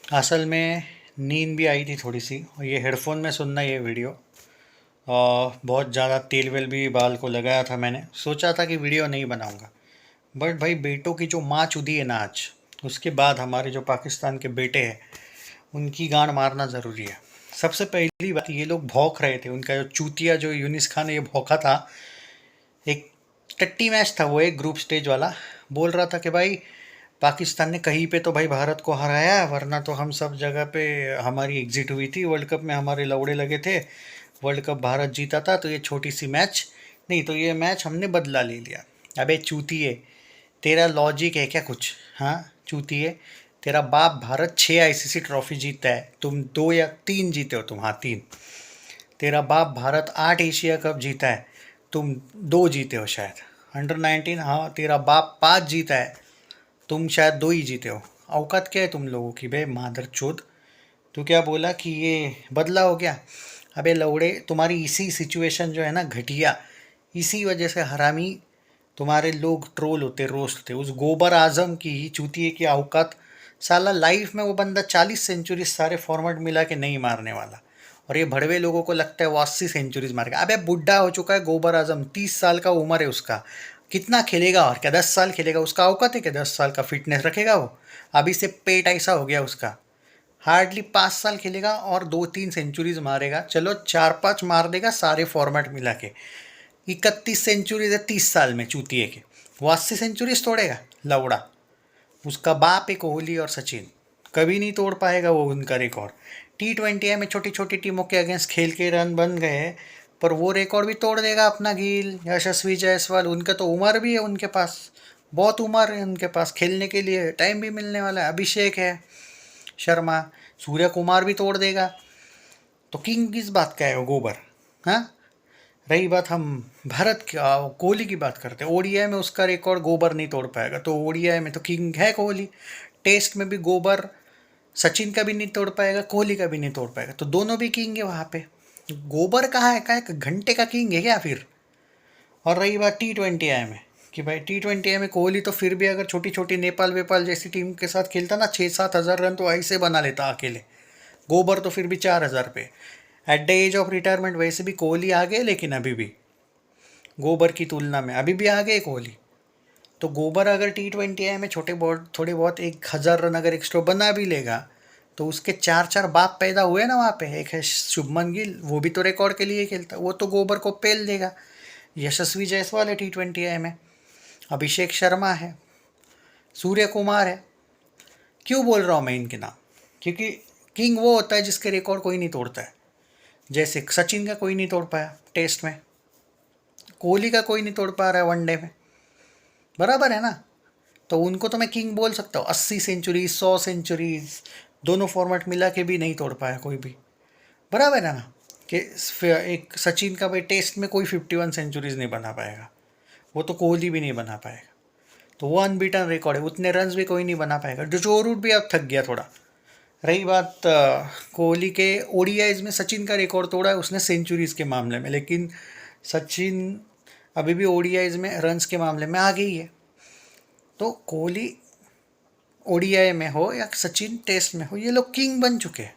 असल में नींद भी आई थी थोड़ी सी और ये हेडफोन में सुनना ये वीडियो। बहुत ज़्यादा तेल वेल भी बाल को लगाया था। मैंने सोचा था कि वीडियो नहीं बनाऊंगा, बट भाई बेटों की जो माँ चुदी है ना आज, उसके बाद हमारे जो पाकिस्तान के बेटे हैं उनकी गांड मारना ज़रूरी है। सबसे पहली बात, ये लोग भौंक रहे थे, उनका जो चूतिया जो यूनिस खान ये भौंका था। एक टट्टी मैच था वो, एक ग्रुप स्टेज वाला। बोल रहा था कि भाई पाकिस्तान ने कहीं पे तो भाई भारत को हराया, वरना तो हम सब जगह पे हमारी एग्जिट हुई थी, वर्ल्ड कप में हमारे लौड़े लगे थे, वर्ल्ड कप भारत जीता था, तो ये छोटी सी मैच नहीं, तो ये मैच हमने बदला ले लिया। अबे चूतिए, तेरा लॉजिक है क्या कुछ? हाँ चूतिए, तेरा बाप भारत 6 आईसीसी ट्रॉफी जीता है, तुम 2 या 3 जीते हो, तुम हाँ 3। तेरा बाप भारत 8 एशिया कप जीता है, तुम 2 जीते हो शायद। अंडर 19 हाँ तेरा बाप 5 जीता है, तुम शायद 2 ही जीते हो। औकात क्या है तुम लोगों की बे मादर चोद। तू क्या बोला कि ये बदला हो गया? अबे लौड़े, तुम्हारी इसी सिचुएशन जो है ना घटिया, इसी वजह से हरामी तुम्हारे लोग ट्रोल होते, रोस्ट होते। उस गोबर आजम की ही चूतिए की औकात, साला लाइफ में वो बंदा 40 सेंचुरी सारे फॉर्मेट मिला के नहीं मारने वाला, और ये भड़वे लोगों को लगता है वो 80 सेंचुरीज मारेगा। अबे बुढ़ा हो चुका है गोबर आजम, 30 साल का उम्र है उसका। कितना खेलेगा? और क्या 10 साल खेलेगा? उसका औकात है क्या 10 साल का फिटनेस रखेगा वो? अभी से पेट ऐसा हो गया उसका। हार्डली 5 साल खेलेगा और 2-3 सेंचुरीज मारेगा, चलो 4-5 मार देगा सारे फॉर्मेट मिला के। 31 सेंचुरीज है 30 साल में चूतिए के, वो 80 सेंचुरीज तोड़ेगा लवड़ा। उसका बाप है कोहली और सचिन, कभी नहीं तोड़ पाएगा वो उनका रिकॉर्ड। T20 में छोटी छोटी टीमों के अगेंस्ट खेल के रन बन गए, पर वो रिकॉर्ड भी तोड़ देगा अपना गिल, यशस्वी जायसवाल। उनका तो उम्र भी है उनके पास, बहुत उम्र है उनके पास, खेलने के लिए टाइम भी मिलने वाला है। अभिषेक है, शर्मा, सूर्य कुमार भी तोड़ देगा। तो किंग किस बात का है वो गोबर? हाँ, रही बात हम भारत की कोहली की बात करते हैं, ओडीआई में उसका रिकॉर्ड गोबर नहीं तोड़ पाएगा, तो ओडीआई में तो किंग है कोहली। टेस्ट में भी गोबर सचिन का भी नहीं तोड़ पाएगा, कोहली का भी नहीं तोड़ पाएगा, तो दोनों भी किंग है वहाँ पे। गोबर कहाँ है? का एक घंटे का किंग है क्या फिर? और रही बात T20 में, कि भाई T20 में कोहली तो फिर भी अगर छोटी छोटी नेपाल वेपाल जैसी टीम के साथ खेलता ना, 6-7 हज़ार रन तो ऐसे बना लेता अकेले। गोबर तो फिर भी 4 हज़ार पे। At the age of retirement वैसे भी कोहली आगे, लेकिन अभी भी गोबर की तुलना में अभी भी आगे है कोहली। तो गोबर अगर T20 में छोटे बहुत थोड़े बहुत 1 हज़ार रन अगर एक्स्ट्रा बना भी लेगा, तो उसके 4-4 बाप पैदा हुए ना वहाँ पे। एक है शुभमन गिल, वो भी तो रिकॉर्ड के लिए खेलता, वो तो गोबर को पेल देगा। यशस्वी जायसवाल है T20 में, अभिषेक शर्मा है, सूर्य कुमार है। क्यों बोल रहा हूँ मैं इनके नाम? क्योंकि किंग वो होता है जिसके रिकॉर्ड कोई नहीं तोड़ता है। जैसे सचिन का कोई नहीं तोड़ पाया टेस्ट में, कोहली का कोई नहीं तोड़ पा रहा है वनडे में, बराबर है ना? तो उनको तो मैं किंग बोल सकता हूँ। 80 सेंचुरीज, 100 सेंचुरीज, दोनों फॉर्मेट मिला के भी नहीं तोड़ पाया कोई भी, बराबर है ना? कि एक सचिन का भाई टेस्ट में कोई 51 सेंचुरीज नहीं बना पाएगा, वो तो कोहली भी नहीं बना पाएगा। तो वो अनबीटन रिकॉर्ड है, उतने रन्स भी कोई नहीं बना पाएगा। जो रूट भी अब थक गया थोड़ा। रही बात कोहली के ओडीआईज में, सचिन का रिकॉर्ड तोड़ा है उसने सेंचुरीज के मामले में, लेकिन सचिन अभी भी ओडीआईज में रन्स के मामले में आगे ही है। तो कोहली ओडीआई में हो या सचिन टेस्ट में हो, ये लोग किंग बन चुके हैं।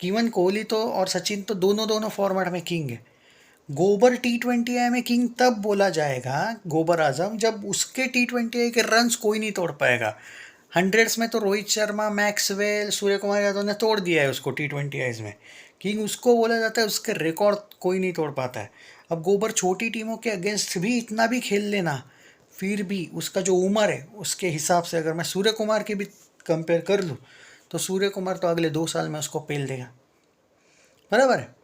इवन कोहली तो और सचिन तो दोनों दोनों फॉर्मेट में किंग है। गोबर T20 में किंग तब बोला जाएगा, गोबर आजम, जब उसके T20 के रन्स कोई नहीं तोड़ पाएगा। हंड्रेड्स में तो रोहित शर्मा, मैक्सवेल, सूर्य कुमार यादव ने तोड़ दिया है उसको T20 में। किंग उसको बोला जाता है, उसके रिकॉर्ड कोई नहीं तोड़ पाता है। अब गोबर छोटी टीमों के अगेंस्ट भी इतना भी खेल लेना, फिर भी उसका जो उम्र है उसके हिसाब से अगर मैं सूर्य कुमार की भी कंपेयर कर लूँ, तो सूर्य कुमार तो अगले 2 साल में उसको पेल देगा, बराबर है?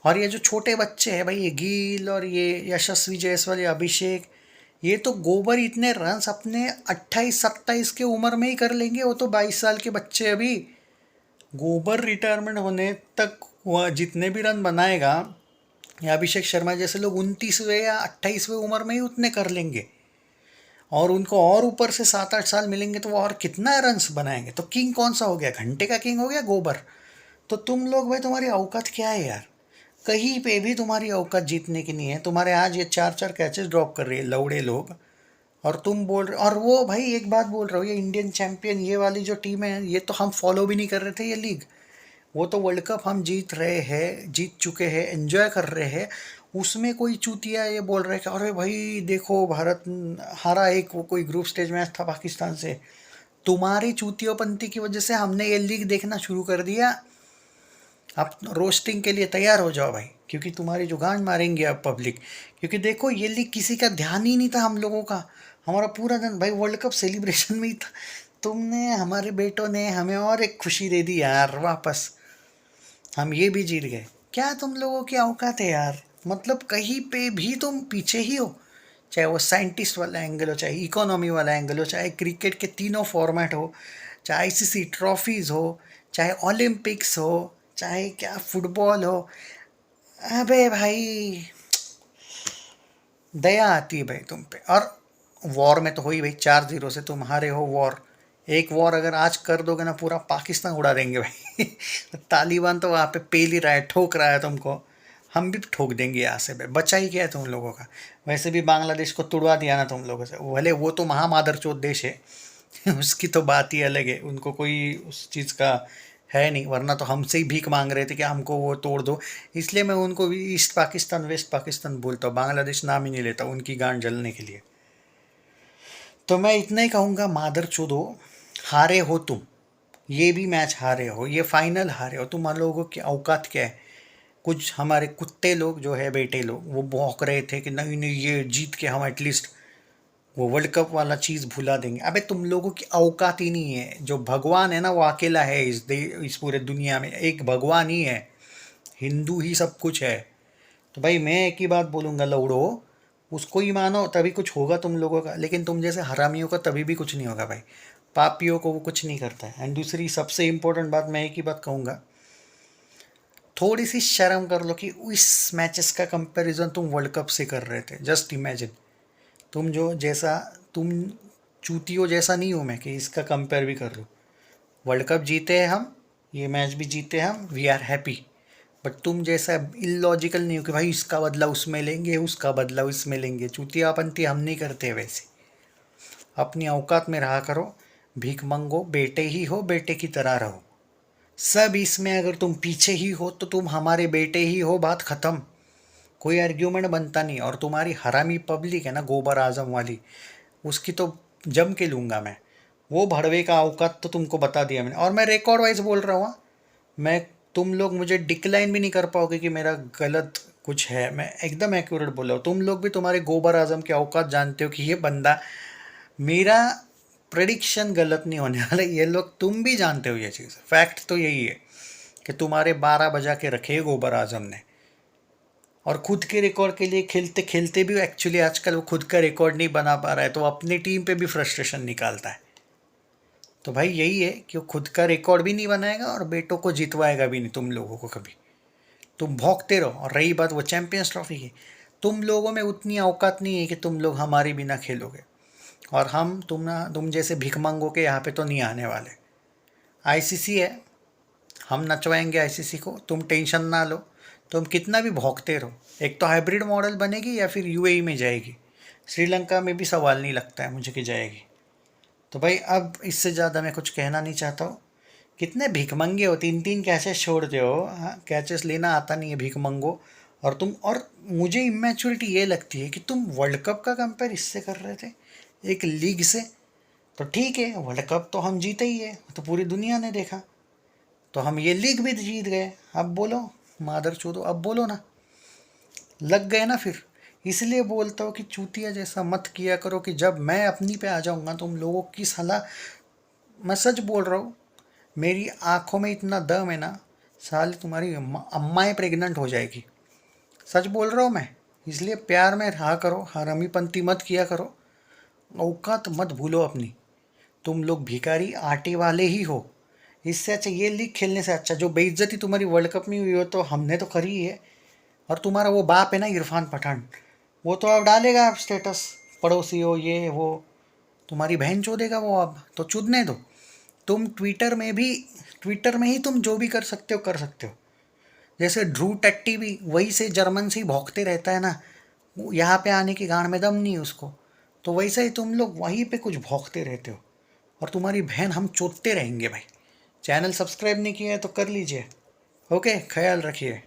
और ये जो छोटे बच्चे हैं भाई, ये गिल और ये यशस्वी जायसवाल, ये अभिषेक, ये तो गोबर इतने रन्स अपने 28-27 के उम्र में ही कर लेंगे। वो तो 22 साल के बच्चे अभी। गोबर रिटायरमेंट होने तक वह जितने भी रन बनाएगा, या अभिषेक शर्मा जैसे लोग 29वें या 28वें उम्र में ही उतने कर लेंगे, और उनको और ऊपर से 7-8 साल मिलेंगे तो वो और कितना रन्स बनाएंगे। तो किंग कौन सा हो गया? घंटे का किंग हो गया गोबर। तो तुम लोग भाई, तुम्हारी औकात क्या है यार? कहीं पे भी तुम्हारी औकात जीतने की नहीं है। तुम्हारे आज ये 4-4 कैचेस ड्रॉप कर रही है लौड़े लोग, और तुम बोल रहे, और वो भाई एक बात बोल रहा हूँ, ये इंडियन चैंपियन ये वाली जो टीम है, ये तो हम फॉलो भी नहीं कर रहे थे ये लीग। वो तो वर्ल्ड कप हम जीत रहे हैं, जीत चुके हैं, एंजॉय कर रहे हैं। उसमें कोई चूतिया ये बोल रहे हैं कि अरे भाई देखो भारत हारा, एक वो कोई ग्रुप स्टेज मैच था पाकिस्तान से। तुम्हारी चूतियोपंती की वजह से हमने ये लीग देखना शुरू कर दिया। आप रोस्टिंग के लिए तैयार हो जाओ भाई, क्योंकि तुम्हारी जो गांड मारेंगे अब पब्लिक। क्योंकि देखो ये लीग किसी का ध्यान ही नहीं था हम लोगों का। हमारा पूरा दिन भाई वर्ल्ड कप सेलिब्रेशन में ही था। तुमने, हमारे बेटों ने हमें और एक खुशी दे दी यार वापस। हम ये भी जीत गए। क्या तुम लोगों की औकात है यार, मतलब कहीं पे भी तुम पीछे ही हो। चाहे वो साइंटिस्ट वाला एंगल हो, चाहे इकोनॉमी वाला एंगल हो, चाहे क्रिकेट के तीनों फॉर्मेट हो, चाहे आईसीसी ट्रॉफीज हो, चाहे ओलंपिक्स हो, चाहे क्या फुटबॉल हो। अबे भाई दया आती है भाई तुम पे। और वॉर में तो हो ही भाई, 4-0 से तुम हारे हो वॉर। एक वॉर अगर आज कर दोगे ना, पूरा पाकिस्तान उड़ा देंगे भाई। तालिबान तो वहाँ पे पेल ही रहा है, ठोक रहा है तुमको। हम भी ठोक देंगे यहाँ से भाई, बचा ही क्या है तुम लोगों का। वैसे भी बांग्लादेश को तुड़वा दिया ना तुम लोगों से, भले वो तो महामादरचोद देश है। उसकी तो बात ही अलग है, उनको कोई उस चीज़ का है नहीं, वरना तो हमसे ही भीख मांग रहे थे कि हमको वो तोड़ दो। इसलिए मैं उनको भी ईस्ट पाकिस्तान वेस्ट पाकिस्तान बोलता हूँ, बांग्लादेश नाम ही नहीं लेता उनकी गांड जलने के लिए। तो मैं इतना ही कहूँगा, मादर चोदो, हारे हो तुम। ये भी मैच हारे हो, ये फाइनल हारे हो, तुम लोगों की औकात क्या है। कुछ हमारे कुत्ते लोग जो है, बेटे लोग, वो भौंक रहे थे कि नहीं नहीं ये जीत के हम एटलीस्ट वो वर्ल्ड कप वाला चीज़ भुला देंगे। अबे तुम लोगों की औकात ही नहीं है। जो भगवान है ना वो अकेला है इस पूरे दुनिया में, एक भगवान ही है। हिंदू ही सब कुछ है। तो भाई मैं एक ही बात बोलूँगा, लौड़ो, उसको ही मानो तभी कुछ होगा तुम लोगों का। लेकिन तुम जैसे हरामियों का तभी भी कुछ नहीं होगा भाई। पापियों को वो कुछ नहीं करता है। एंड दूसरी सबसे इम्पोर्टेंट बात मैं एक ही बात कहूँगा, थोड़ी सी शर्म कर लो कि इस मैचेस का कंपैरिजन तुम वर्ल्ड कप से कर रहे थे। जस्ट इमेजिन, तुम जो जैसा, तुम चूतियों जैसा नहीं हूँ मैं कि इसका कंपेयर भी कर लूँ। वर्ल्ड कप जीते हैं हम, ये मैच भी जीते हैं हम, वी आर हैप्पी। बट तुम जैसा इलॉजिकल नहीं हो कि भाई इसका बदला उसमें लेंगे, उसका बदला उसमें लेंगे। चूतियापंती हम नहीं करते वैसे। अपनी औकात में रहा करो। भीख मंगो, बेटे ही हो, बेटे की तरह रहो। सब इसमें अगर तुम पीछे ही हो तो तुम हमारे बेटे ही हो, बात ख़त्म। कोई आर्ग्यूमेंट बनता नहीं। और तुम्हारी हरामी पब्लिक है ना, गोबर आजम वाली, उसकी तो जम के लूँगा मैं। वो भड़वे का औकात तो तुमको बता दिया मैंने, और मैं रिकॉर्ड वाइज बोल रहा हूँ हाँ। मैं, तुम लोग मुझे डिक्लाइन भी नहीं कर पाओगे कि मेरा गलत कुछ है। मैं एकदम एक्यूरेट बोल रहा हूँ। तुम लोग भी तुम्हारे गोबर आजम के औकात जानते हो कि ये बंदा, मेरा प्रेडिक्शन गलत नहीं होने वाला। ये लोग, तुम भी जानते हो ये चीज़। फैक्ट तो यही है कि तुम्हारे 12 बजा के रखे गोबर आजम ने। और खुद के रिकॉर्ड के लिए खेलते खेलते भी एक्चुअली आजकल वो खुद का रिकॉर्ड नहीं बना पा रहा है, तो अपनी टीम पे भी फ्रस्ट्रेशन निकालता है। तो भाई यही है कि वो खुद का रिकॉर्ड भी नहीं बनाएगा और बेटों को जितवाएगा भी नहीं तुम लोगों को कभी। तुम भौंकते रहो। और रही बात वो चैंपियंस ट्रॉफी की, तुम लोगों में उतनी औकात नहीं है कि तुम लोग हमारे बिना खेलोगे। और हम, तुम जैसे भिखमंगों के यहाँ पे तो नहीं आने वाले। आईसीसी है, हम नचवाएंगे आईसीसी को, तुम टेंशन ना लो। तुम कितना भी भौंकते रहो। एक तो हाइब्रिड मॉडल बनेगी या फिर यूएई में जाएगी। श्रीलंका में भी सवाल नहीं लगता है मुझे कि जाएगी। तो भाई अब इससे ज़्यादा मैं कुछ कहना नहीं चाहता हूँ। कितने भिखमंगे हो, 3-3 कैचेस छोड़ते हो। हाँ, कैचेस लेना आता नहीं है भिखमंगो। और मुझे इमेच्योरिटी ये लगती है कि तुम वर्ल्ड कप का कंपेयर इससे कर रहे थे, एक लीग से। तो ठीक है, वर्ल्ड कप तो हम जीते ही है, तो पूरी दुनिया ने देखा। तो हम ये लीग भी जीत गए। अब बोलो मादर चोदो, अब बोलो ना, लग गए ना फिर। इसलिए बोलता हूँ कि चूतिया जैसा मत किया करो कि जब मैं अपनी पे आ जाऊँगा तुम लोगों की सलाह। मैं सच बोल रहा हूँ, मेरी आंखों में इतना दम है ना, साले तुम्हारी अम्माएँ प्रेग्नेंट हो जाएगी। सच बोल रहा हूँ मैं। इसलिए प्यार में रहा करो, हरामीपंती मत किया करो, औकात मत भूलो अपनी। तुम लोग भिखारी आटे वाले ही हो। इससे अच्छा ये लीग खेलने से अच्छा, जो बेइज्जती तुम्हारी वर्ल्ड कप में हुई हो तो हमने तो करी ही है। और तुम्हारा वो बाप है ना इरफान पठान, वो तो अब डालेगा आप स्टेटस, पड़ोसी हो ये वो, तुम्हारी बहन चोदेगा वो। अब तो चुदने दो। तुम ट्विटर में ही तुम जो भी कर सकते हो कर सकते हो। जैसे ध्रुव टट्टी भी वही से, जर्मन से ही भौंकते रहता है ना, यहाँ पे आने की गांड में दम नहीं है उसको। तो वैसा ही तुम लोग वहीं पे कुछ भौंकते रहते हो, और तुम्हारी बहन हम चोटते रहेंगे भाई। चैनल सब्सक्राइब नहीं किया है तो कर लीजिए। ओके, ख्याल रखिए।